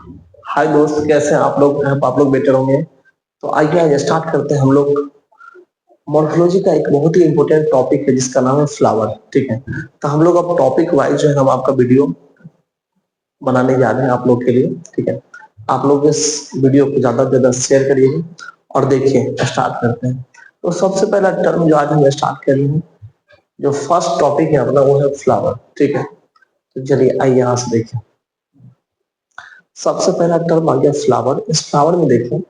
हाय दोस्त, कैसे हैं आप लोग? आप लोग बेटर होंगे। तो आइए आज स्टार्ट करते हैं हम लोग। मॉर्फोलॉजी का एक बहुत ही इंपॉर्टेंट टॉपिक है जिसका नाम है फ्लावर। ठीक है, तो हम लोग अब टॉपिक वाइज जो है हम आपका वीडियो बनाने जा रहे हैं आप लोग के लिए। ठीक है, आप लोग इस वीडियो को ज्यादा से ज्यादा शेयर करिए और देखिए। स्टार्ट करते हैं। तो सबसे पहला टर्म जो आज हम स्टार्ट कर रहे हैं, जो फर्स्ट टॉपिक है अपना, वो है फ्लावर। ठीक है, तो चलिए आइए यहाँ से देखिए। सबसे पहला टर्म आ गया फ्लावर। इस फ्लावर में देखिए,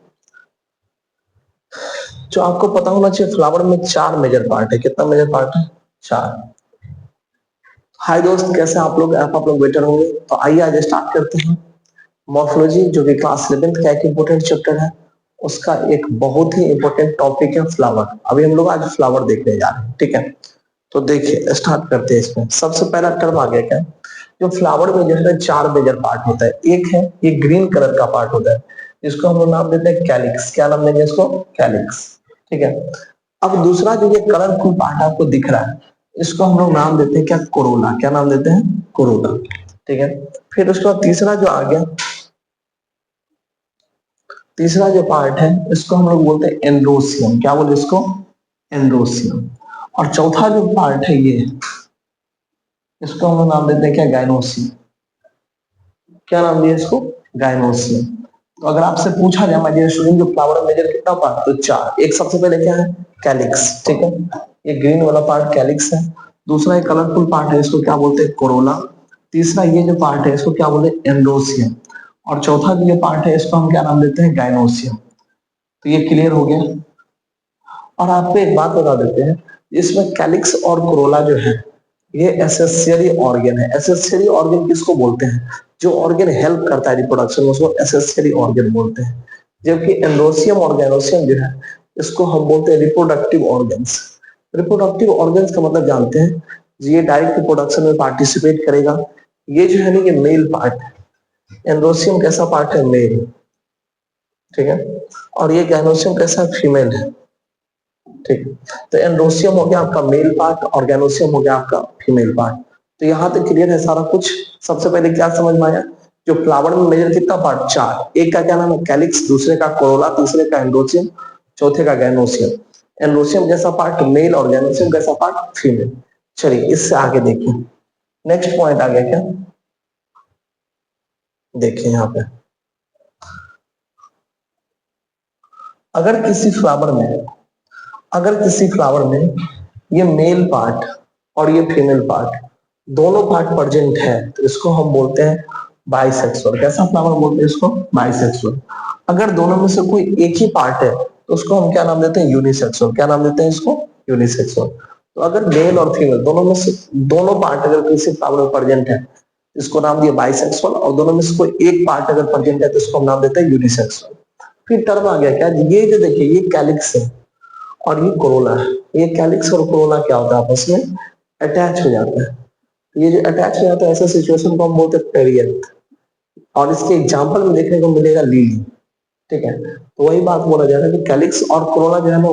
जो आपको पता होना चाहिए, फ्लावर में चार मेजर पार्ट है। कितना मेजर पार्ट है? चार। हाय दोस्त, कैसे आप लोग? आप लोग बेटर होंगे। तो आइए आज स्टार्ट करते हैं। मॉर्फोलॉजी जो कि क्लास 11th का एक इंपॉर्टेंट चैप्टर है, उसका एक बहुत ही इंपॉर्टेंट टॉपिक है फ्लावर। अभी हम लोग आज फ्लावर देखने जा रहे हैं। ठीक है, तो देखिए स्टार्ट करते हैं। इसमें सबसे पहला टर्म आ गया क्या? जो फ्लावर में जो है चार मेजर पार्ट होता है। एक है ये ग्रीन कलर का पार्ट होता है, जिसको हम लोग नाम देते हैं कैलिक्स। क्या नाम देंगे इसको? कैलिक्स। ठीक है, अब दूसरा जो ये कलरफुल पार्ट आपको दिख रहा है, इसको हम लोग नाम देते हैं क्या? कोरोला। क्या नाम देते हैं? कोरोला। ठीक है, फिर उसके बाद तीसरा जो आ गया, तीसरा जो पार्ट है इसको हम लोग बोलते हैं एंड्रोसियम। क्या बोले इसको? एंड्रोसियम। और चौथा जो पार्ट है ये, इसको हम लोग नाम देते हैं क्या? गाइनोसियम। क्या नाम दिया इसको? गाइनोसियम। तो अगर आपसे पूछा जाए माय डियर स्टूडेंट, जो फ्लावर मेजर कितना पार्ट? तो चार। एक सबसे पहले क्या है? कैलिक्स। ठीक है, ये ग्रीन वाला पार्ट कैलिक्स है। दूसरा एक कलरफुल पार्ट है, इसको क्या बोलते हैं? कोरोला। तीसरा ये जो पार्ट है इसको क्या बोलते हैं? एंड्रोसियम। और चौथा जो ये पार्ट है इसको हम क्या नाम देते हैं? गाइनोसियम। तो ये क्लियर हो गया। और आपको एक बात बता देते हैं, इसमें कैलिक्स और कोरोला जो है, ये एसेसरी ऑर्गन है। एसेसरी ऑर्गन किसको बोलते हैं? जो ऑर्गन हेल्प करता है रिप्रोडक्शन में, उसको एसेसरी ऑर्गन बोलते हैं। जबकि एंडोसियम और गैनोसियम जो है, इसको हम बोलते हैं रिप्रोडक्टिव ऑर्गन्स। रिप्रोडक्टिव ऑर्गन्स का मतलब जानते हैं, ये डायरेक्ट रिप्रोडक्शन में पार्टिसिपेट करेगा। ये जो है ना, ये मेल पार्ट है। एंडोसियम कैसा पार्ट है? मेल। ठीक है, और ये गैनोसियम कैसा? फीमेल है। ठीक, तो एंड्रोसियम हो गया आपका मेल पार्ट और गैनोसियम हो गया आपका फीमेल पार्ट। तो यहाँ तक क्लियर है सारा कुछ। सबसे पहले क्या समझ में आया? जो फ्लावर में मेजर कितना पार्ट? चार। एक का क्या नाम है? कैलिक्स। दूसरे का कोरोला। तीसरे का एंड्रोसियम। चौथे का गैनोसियम। एंड्रोसियम जैसा पार्ट मेल और गैनोसियम जैसा पार्ट फीमेल। चलिए इससे आगे देखिए। नेक्स्ट पॉइंट आ गया क्या? देखिए यहाँ पे, अगर किसी फ्लावर में, अगर किसी फ्लावर में ये मेल पार्ट और ये फीमेल पार्ट दोनों पार्ट प्रेजेंट है, तो इसको हम बोलते हैं बाइसेक्सुअल। कैसा फ्लावर बोलते हैं इसको? बाइसेक्सुअल। अगर दोनों में से कोई एक ही पार्ट है, तो उसको हम क्या नाम देते हैं? यूनिसेक्सुअल। क्या नाम देते हैं इसको? यूनिसेक्सुअल। तो अगर मेल और फीमेल दोनों में से दोनों पार्ट अगर किसी फ्लावर में प्रेजेंट है, इसको नाम दिया बाइसेक्सुअल। और दोनों में से कोई एक पार्ट अगर प्रेजेंट है, तो इसको हम नाम देते हैं यूनिसेक्सुअल। फिर टर्म आ गया क्या? ये जो देखिए, ये कैलिक्स है और ये कोरोला है। ये कैलिक्स और कोरोला क्या होता है? आपस में अटैच हो जाता है। ये जो अटैच हो जाता है, ऐसे सिचुएशन को हम बोलते हैं पेरियंथ। और इसके एग्जांपल में देखने को मिलेगा लीली। ठीक है, तो वही बात बोला जा रहा है कि कैलिक्स और कोरोला जो है ना,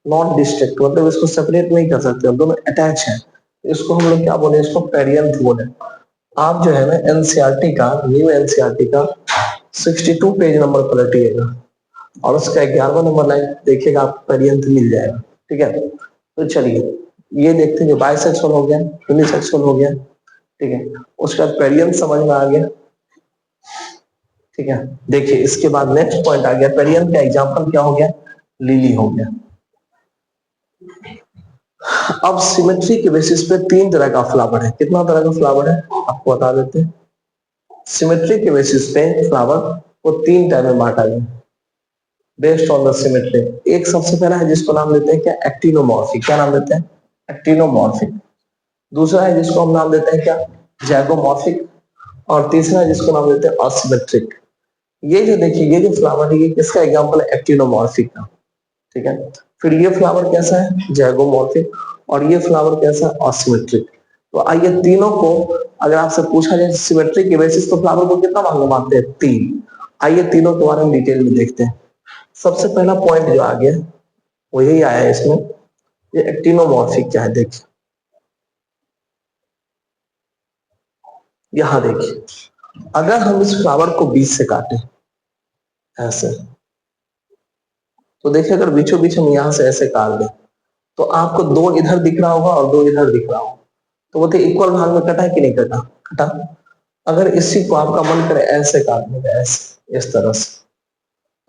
नॉट डिस्ट्रिक्ट, मतलब इसको सेपरेट नहीं कर सकते, दोनों अटैच है। इसको हम लोग क्या बोले? इसको पेरियंथ बोले। आप जो है ना एनसीईआरटी का, न्यू एनसीईआरटी का 62 पेज नंबर पलटिएगा और उसका 11वां नंबर लाइन देखिएगा, आपको पेरियंथ मिल जाएगा। ठीक है, तो चलिए ये देखते हैं। जो बाइसेक्सुअल हो गया, यूनिसेक्सुअल हो गया। ठीक है, उसका पेरियंथ समझ में आ गया। ठीक है, देखिए इसके बाद नेक्स्ट पॉइंट आ गया, पेरियंथ का एग्जांपल क्या हो गया? लिली हो गया। अब सिमेट्री के बेसिस पे तीन तरह का फ्लावर है। कितना तरह का फ्लावर है आपको बता देते हैं। सिमेट्री के बेसिस पे फ्लावर को तीन टाइप में बांटा गया, बेस्ड ऑन द सिमेट्री। एक सबसे पहला है जिसको नाम देते हैं क्या? एक्टिनोमॉर्फिक। क्या नाम देते हैं? एक्टिनोमॉर्फिक। दूसरा है जिसको हम नाम देते हैं क्या? जैगोमॉर्फिक। और तीसरा है जिसको नाम देते हैं असिमेट्रिक। ये जो देखिए, ये जो फ्लावर है, ये किसका एग्जांपल है? एक्टिनोमॉर्फिक का। ठीक है, फिर ये फ्लावर कैसा है? जैगोमॉर्फिक। और ये फ्लावर कैसा है? असिमेट्रिक। तो आइए तीनों को अगर आपसे पूछा जाए सिमेट्रिक के बेसिस तो फ्लावर को कितना भाग में बांटते हैं? तीन। आइए तीनों के बारे में डिटेल में देखते हैं। सबसे पहला पॉइंट जो आ गया वो यही आया है इसमें, ये एक्टिनोमॉर्फिक क्या है। देखिए यहाँ देखिए, अगर हम इस फ्लावर को बीच से काटें ऐसे, तो देखिए अगर बीचों बीच हम यहाँ से ऐसे काट दें तो आपको दो इधर दिख रहा होगा और दो इधर दिख रहा होगा, तो वो तो इक्वल भाग में कटा है कि नहीं कटा? कटा। अगर इसी को आपका मन करे ऐसे काटने का, ऐसे इस तरह से,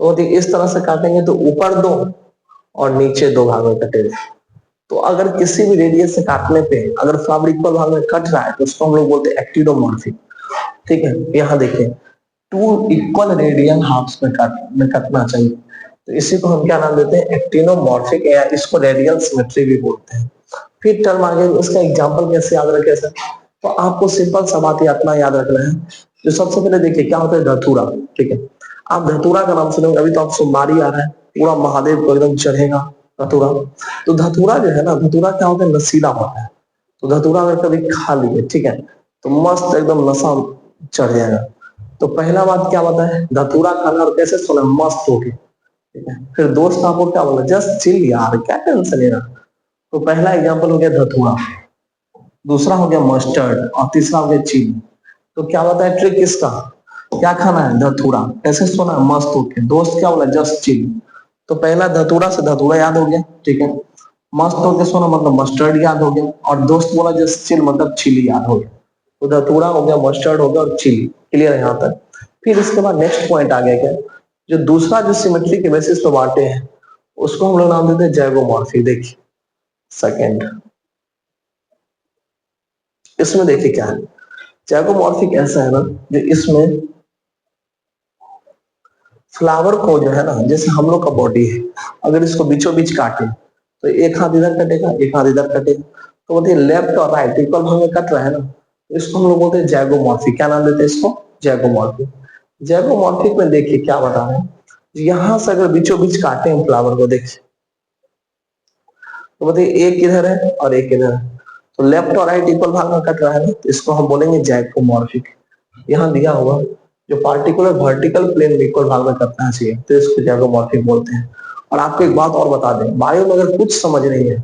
तो वो इस तरह से काटेंगे तो ऊपर दो और नीचे दो भाग में कटेगा। तो अगर किसी भी रेडियस से काटने पे अगर फ्लावर इक्वल भाग में कट रहा है तो उसको हम लोग बोलते हैं एक्टिनोमॉर्फिक। ठीक है, यहाँ देखिए टू इक्वल रेडियन हाफ्स में कटना चाहिए, तो इसी को हम क्या नाम देते हैं? एक्टिनोमॉर्फिक, या इसको रेडियल सिमेट्री भी बोलते हैं। फिर टर्म आगे उसका एग्जांपल कैसे याद रखे सर? तो आपको सिंपल सा बात इतना याद रखना है, जो सबसे पहले देखिए क्या होता है धतूरा। ठीक है, आप धतूरा का नाम सुनेंगे, अभी तो आप सोमवारी आ रहा है, पूरा महादेव को एकदम चढ़ेगा धतूरा। तो धतूरा जो है ना, धतूरा क्या होता है? नशीला होता है। तो धतूरा अगर कभी खा लिए, ठीक है, तो मस्त एकदम नशा चढ़ जाएगा। तो पहला बात क्या बताए? धतूरा खाना और कैसे सोना? मस्त होके। ठीक है, फिर दोस्त आपको क्या बोला? जस्ट चिल यार, क्या टेंशन लेना। तो पहला एग्जांपल हो गया धतूरा, दूसरा हो गया मस्टर्ड और तीसरा हो गया चिली। तो क्या बताए ट्रिक इसका? क्या खाना है? धतूरा। कैसे सोना है? मस्त होके। दोस्त क्या बोला? Just chill. तो पहला धतूरा से धतूरा याद हो गया, ठीक है। मस्त होके सोना मतलब मस्टर्ड याद हो गया, और दोस्त बोला जस्ट चिल मतलब चिली याद हो गया। तो धतूरा हो गया, मस्टर्ड हो गया और चिली। क्लियर है यहाँ तक? फिर इसके बाद नेक्स्ट पॉइंट आ गया क्या? जो दूसरा जो सिमेट्री के बेसिस पे बांटे हैं उसको हम लोग नाम देते हैं जैगोमॉर्फिक। देखिए सेकेंड, इसमें देखिए क्या है, जैगोमॉर्फिक ऐसा है ना, जो इसमें फ्लावर को जो है ना, जैसे हम लोग का बॉडी है, अगर इसको बीचों बीच काटे तो एक हाथ इधर कटेगा, एक हाथ इधर कटेगा। तो बोलते हैं लेफ्ट और राइट इक्वल भाग में कट रहा है ना, तो इसको हम लोग बोलते हैं जैगोमॉर्फिक। क्या नाम देते हैं इसको? जैगोमॉर्फिक। जैगोमॉर्फिक में देखिए क्या बता रहे हैं, यहां से अगर बीचों बीच काटे हम फ्लावर को, देखिए तो बताइए एक इधर है और एक इधर है, तो लेफ्ट और राइट इक्वल भाग में कट रहा है ना, तो इसको हम बोलेंगे जैगोमॉर्फिक। यहाँ दिया हुआ जो पार्टिकुलर वर्टिकल प्लेन में इक्वल भाग में कटना चाहिए तो इसको जैगोमॉर्फिक बोलते हैं। और आपको एक बात और बता दें, बायो में अगर कुछ समझ नहीं है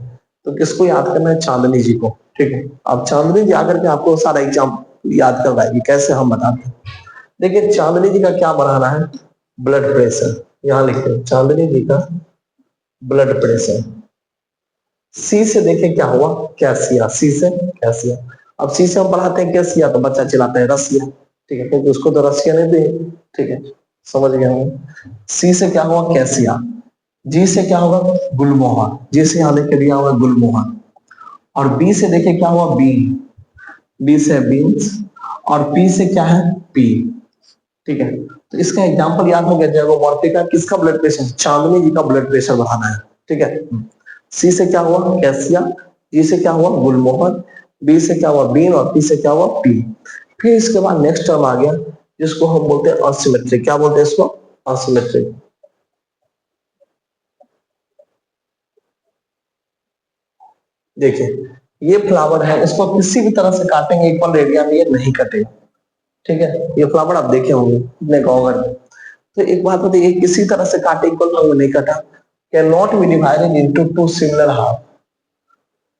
तो किसको याद करना है? चांदनी जी को। ठीक है, अब चांदनी जी आकर के आपको सारा एग्जाम याद करवाएगी, कैसे हम बताते हैं। देखिए चांदनी जी का क्या बढ़ाना है? Blood pressure. यहाँ लिखते हैं चांदनी जी का ब्लड प्रेशर। सी से देखें क्या हुआ? कैसिया। सी से कैसिया। अब सी से हम पढ़ाते हैं कैसिया तो बच्चा चिल्लाता है रसिया। ठीक है, क्योंकि उसको तो रसिया नहीं दी। ठीक है, समझ गए हम। सी से क्या हुआ? कैसिया। जी से क्या होगा? गुलमोहर। जी से यहाँ देख दिया हुआ गुलमोहर। और बी से देखे क्या हुआ? बीन। बी से बीन्स। और पी से क्या है? पी। ठीक है, तो इसका एग्जांपल याद हो गया जैगोमॉर्फिक का। किसका ब्लड प्रेशर? चांदनी जी का ब्लड प्रेशर बढ़ाना है। ठीक है, सी से क्या हुआ? कैसिया। जी से क्या हुआ? गुलमोहर। बी से क्या हुआ? बीन। और पी से क्या हुआ? पी। फिर इसके बाद नेक्स्ट टर्म आ गया जिसको हम बोलते हैं असिमेट्रिक। क्या बोलते हैं इसको? असिमेट्रिक। देखिए ये फ्लावर है, इसको किसी भी तरह से काटेंगे इक्वल रेडियन में ये नहीं कटेगा। ठीक है, ये फ्लावर आप देखे होंगे अपने गाँव घर में। तो एक बात बताइए, किसी तरह से काटे इक्वल नहीं कटा, can not be divided into two similar half.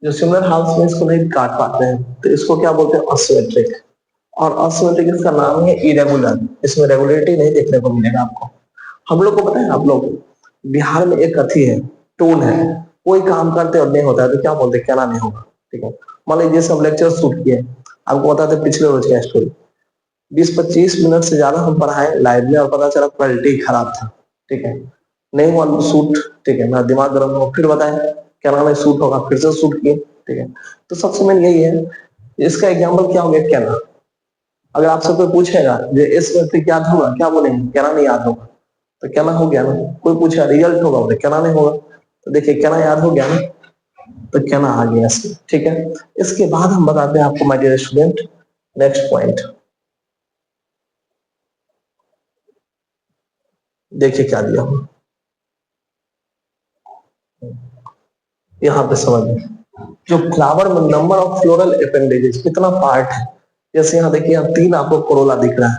जो सिमिलर हाफ में इसको नहीं काट पाते हैं तो इसको क्या बोलते हैं? असिमेट्रिक। और असिमेट्रिक इसका नाम है इरेगुलर। इसमें रेगुलरिटी नहीं देखने को मिलेगा आपको। हम लोग को पता है, आप लोग बिहार में एक अथी है, टोन है, कोई काम करते और नहीं होता है तो क्या बोलते हैं? कहना नहीं होगा। ठीक है, मान लीजिए सब लेक्चर शूट किए, आपको बताते पिछले रोज का स्टोरी, 20-25 मिनट से ज्यादा हम पढ़ाए लाइव में और पता चला क्वालिटी खराब था। ठीक है, नहीं हुआ शूट। ठीक है, मेरा दिमाग गर्म हो, फिर बताएं क्या नाम है, शूट होगा, फिर से शूट किए। ठीक है, तो सबसे मेन यही है। इसका एग्जाम्पल क्या हो गया? कहना। अगर आपसे कोई पूछेगा जो इस व्यक्ति याद होगा, क्या बोलेंगे? कहना नहीं याद होगा। तो कहना हो गया ना। कोई पूछा रिजल्ट होगा, बोले कहना नहीं होगा। तो देखिए कहना याद हो गया ना, तो कहना आ गया इसमें। ठीक है, इसके बाद हम बताते हैं आपको my dear student next point. देखिए क्या दिया हुआ यहाँ पे, समझ जो फ्लावर में नंबर ऑफ फ्लोरल अपेंडेजेस कितना पार्ट है। जैसे यहाँ देखिए, यहाँ 3 आपको कोरोला दिख रहा है,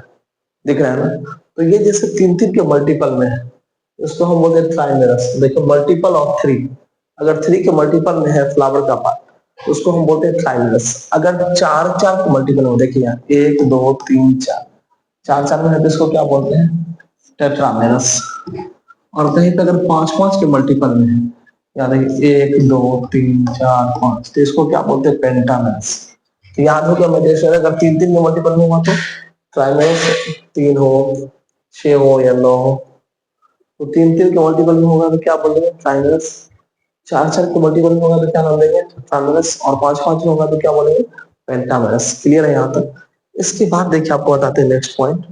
दिख रहा है ना, तो ये जैसे 3-3 के मल्टीपल में है, इसको हम बोलते हैं ट्राइमेरस। देखो मल्टीपल ऑफ 3, अगर 3 के मल्टीपल में है फ्लावर का पार्ट तो उसको हम बोलते हैं ट्राइमेरस। अगर 4-4 के मल्टीपल में, देखिए यहाँ 1 2 3 4, चार चार में है तो इसको क्या बोलते हैं? टेट्रामेरस। और कहीं पे अगर पांच पांच के मल्टीपल में है, यानी एक दो तीन चार पांच, तो इसको क्या बोलते हैं? पेंटामेरस। तो याद हो गया मेरे से, अगर तीन तीन के मल्टीपल में हुआ तो ट्राइमेरस, तीन हो, छह हो या नौ हो, तो तीन तीन के मल्टीपल में होगा तो क्या बोलेंगे? ट्राइमेरस। चार चार के मल्टीपल में होगा तो क्या नाम देंगे? ट्राइमेरस। और पांच पांच में होगा तो क्या बोलेंगे? पेंटामेरस। क्लियर है यहाँ तक? इसके बाद देखिए आपको बताते हैं नेक्स्ट पॉइंट।